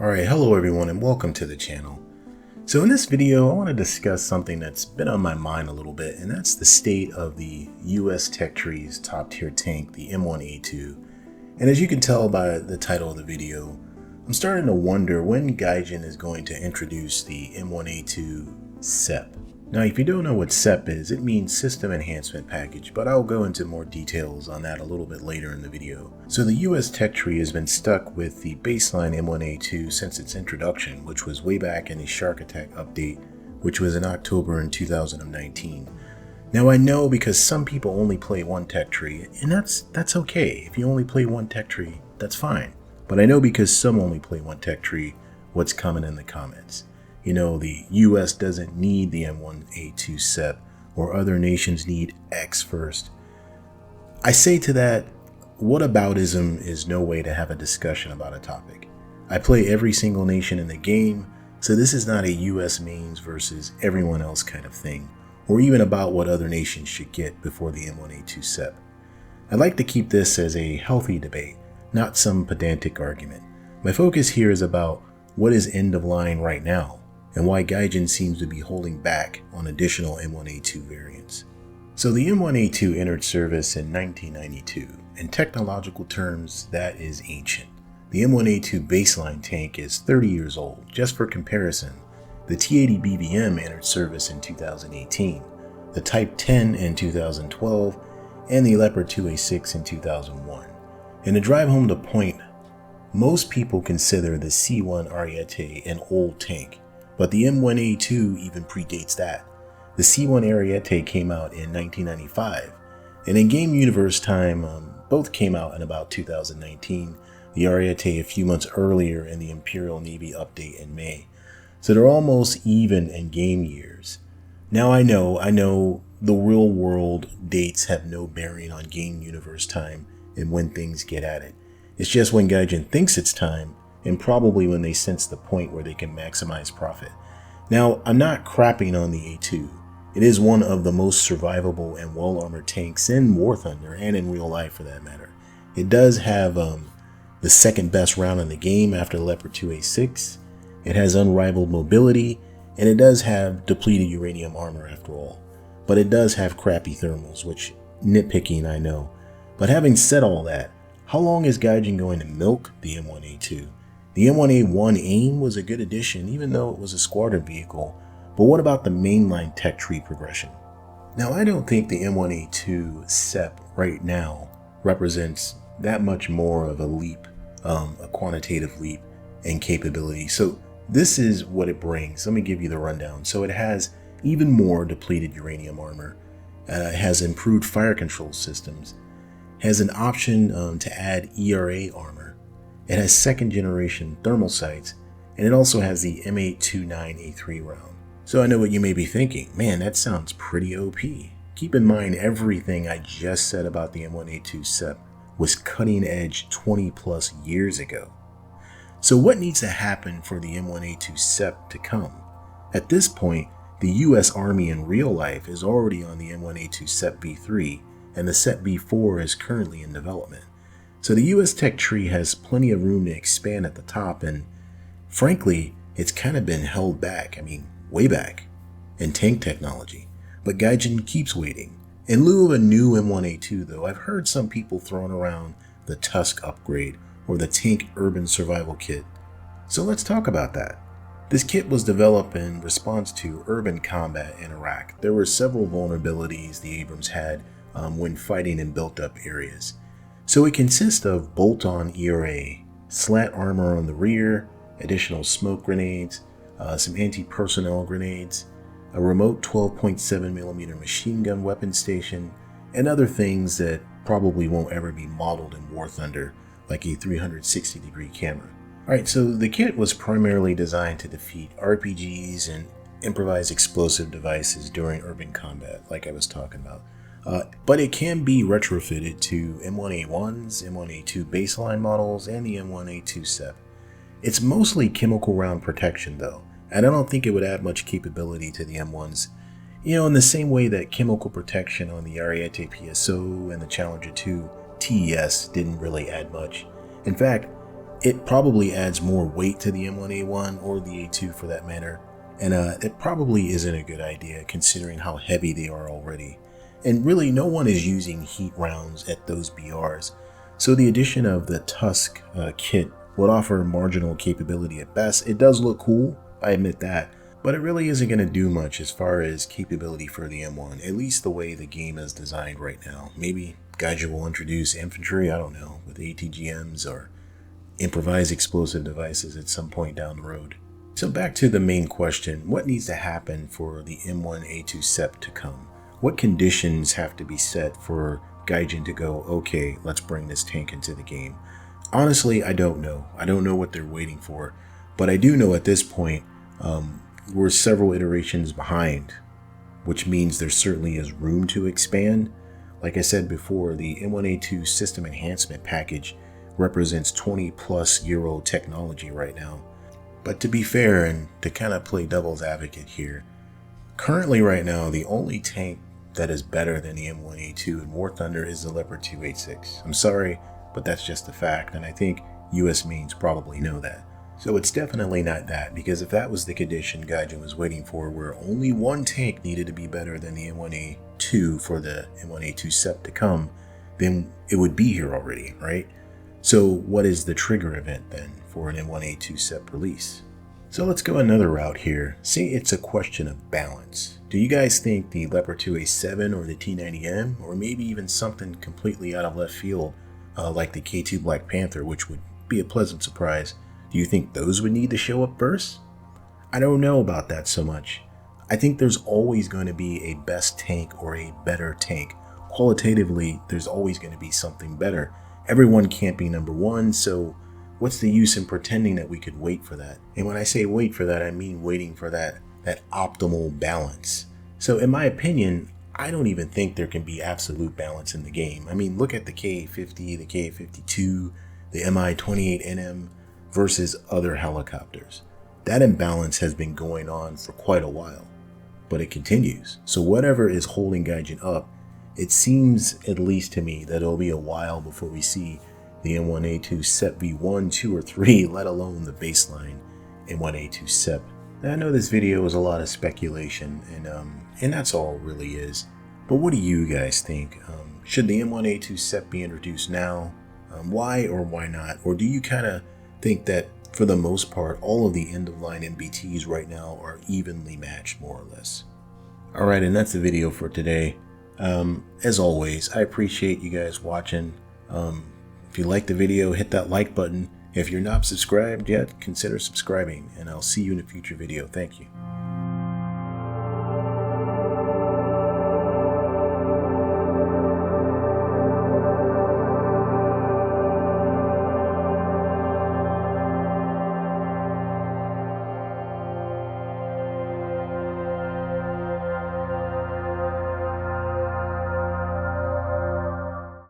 Alright, hello everyone and welcome to the channel. So in this video I want to discuss something that's been on my mind a little bit, and that's the state of the US Tech Tree's top tier tank, the M1A2. And as you can tell by the title of the video, I'm starting to wonder when Gaijin is going to introduce the M1A2 SEP. Now if you don't know what SEP is, it means System Enhancement Package, but I'll go into more details on that a little bit later in the video. So the US Tech Tree has been stuck with the baseline M1A2 since its introduction, which was way back in the Shark Attack update, which was in October in 2019. Now I know because some people only play one tech tree, and that's okay. If you only play one tech tree, that's fine. But I know because some only play one tech tree, what's coming in the comments. You know, the US doesn't need the M1A2 SEP, or other nations need X first. I say to that, whataboutism is no way to have a discussion about a topic. I play every single nation in the game, so this is not a US mains versus everyone else kind of thing, or even about what other nations should get before the M1A2 SEP. I'd like to keep this as a healthy debate, not some pedantic argument. My focus here is about what is end of line right now, and why Gaijin seems to be holding back on additional M1A2 variants. So the M1A2 entered service in 1992. In technological terms, that is ancient. The M1A2 baseline tank is 30 years old. Just for comparison, the T80 BBM entered service in 2018, the Type 10 in 2012, and the Leopard 2A6 in 2001. And to drive home the point, most people consider the C1 Ariete an old tank, but the M1A2 even predates that. The C1 Ariete came out in 1995, and in Game Universe time, both came out in about 2019, the Ariete a few months earlier in the Imperial Navy update in May. So they're almost even in game years. Now I know the real world dates have no bearing on Game Universe time and when things get added. It's just when Gaijin thinks it's time, and probably when they sense the point where they can maximize profit. Now, I'm not crapping on the A2. It is one of the most survivable and well-armored tanks in War Thunder, and in real life for that matter. It does have the second best round in the game after the Leopard 2A6. It has unrivaled mobility, and it does have depleted uranium armor after all. But it does have crappy thermals, which nitpicking I know. But having said all that, how long is Gaijin going to milk the M1A2? The M1A1 AIM was a good addition, even though it was a squadron vehicle, but what about the mainline tech tree progression? Now, I don't think the M1A2 SEP right now represents that much more of a leap, a quantitative leap in capability. So this is what it brings. Let me give you the rundown. So it has even more depleted uranium armor, has improved fire control systems, has an option to add ERA armor. It has second generation thermal sights, and it also has the M829A3 round. So I know what you may be thinking, man, that sounds pretty OP. Keep in mind everything I just said about the M1A2 SEP was cutting edge 20 plus years ago. So what needs to happen for the M1A2 SEP to come? At this point, the US Army in real life is already on the M1A2 SEP V3, and the SEP V4 is currently in development. So the US Tech Tree has plenty of room to expand at the top, and frankly, it's kind of been held back, way back, in tank technology. But Gaijin keeps waiting. In lieu of a new M1A2 though, I've heard some people throwing around the Tusk upgrade, or the Tank Urban Survival Kit. So let's talk about that. This kit was developed in response to urban combat in Iraq. There were several vulnerabilities the Abrams had when fighting in built-up areas. So it consists of bolt-on ERA, slat armor on the rear, additional smoke grenades, some anti-personnel grenades, a remote 12.7mm machine gun weapon station, and other things that probably won't ever be modeled in War Thunder, like a 360-degree camera. Alright, so the kit was primarily designed to defeat RPGs and improvised explosive devices during urban combat, like I was talking about. But it can be retrofitted to M1A1s, M1A2 baseline models, and the M1A2 SEP. It's mostly chemical round protection though, and I don't think it would add much capability to the M1s. You know, in the same way that chemical protection on the Ariete PSO and the Challenger 2 TES didn't really add much. In fact, It probably adds more weight to the M1A1 or the A2 for that matter, and it probably isn't a good idea considering how heavy they are already. And really, no one is using heat rounds at those BRs, so the addition of the Tusk Kit would offer marginal capability at best. It does look cool, I admit that, but it really isn't going to do much as far as capability for the M1, at least the way the game is designed right now. Maybe Gaijin will introduce infantry, I don't know, with ATGMs or improvised explosive devices at some point down the road. So back to the main question, what needs to happen for the M1A2 SEP to come? What conditions have to be set for Gaijin to go, okay, let's bring this tank into the game? Honestly, I don't know. I don't know what they're waiting for, but I do know at this point, we're several iterations behind, which means there certainly is room to expand. Like I said before, the M1A2 system enhancement package represents 20+ technology right now. But to be fair and to kind of play devil's advocate here, currently right now, the only tank that is better than the M1A2 in War Thunder is the Leopard 286. I'm sorry, but that's just a fact, and I think US mains probably know that. So it's definitely not that, because if that was the condition Gaijin was waiting for, where only one tank needed to be better than the M1A2 for the M1A2 SEP to come, then it would be here already, right? So what is the trigger event then for an M1A2 SEP release? So let's go another route here. Say it's a question of balance. Do you guys think the Leopard 2A7 or the T90M, or maybe even something completely out of left field, like the K2 Black Panther, which would be a pleasant surprise, do you think those would need to show up first? I don't know about that so much. I think there's always going to be a best tank or a better tank. Qualitatively, there's always going to be something better. Everyone can't be number one, so what's the use in pretending that we could wait for that? And when I say wait for that, I mean waiting for that optimal balance. So in my opinion, I don't even think there can be absolute balance in the game. I mean, look at the KA-50, the KA-52, the Mi-28NM versus other helicopters. That imbalance has been going on for quite a while, but it continues. So whatever is holding Gaijin up, it seems, at least to me, that it'll be a while before we see the M1A2 SEP V1, 2, or 3, let alone the baseline M1A2 SEP. Now, I know this video is a lot of speculation, and that's all it really is. But what do you guys think? Should the M1A2 SEP be introduced now? Why or why not? Or do you kind of think that, for the most part, all of the end-of-line MBTs right now are evenly matched, more or less? Alright, and that's the video for today. As always, I appreciate you guys watching. If you like the video, hit that like button. If you're not subscribed yet, consider subscribing, and I'll see you in a future video. Thank you.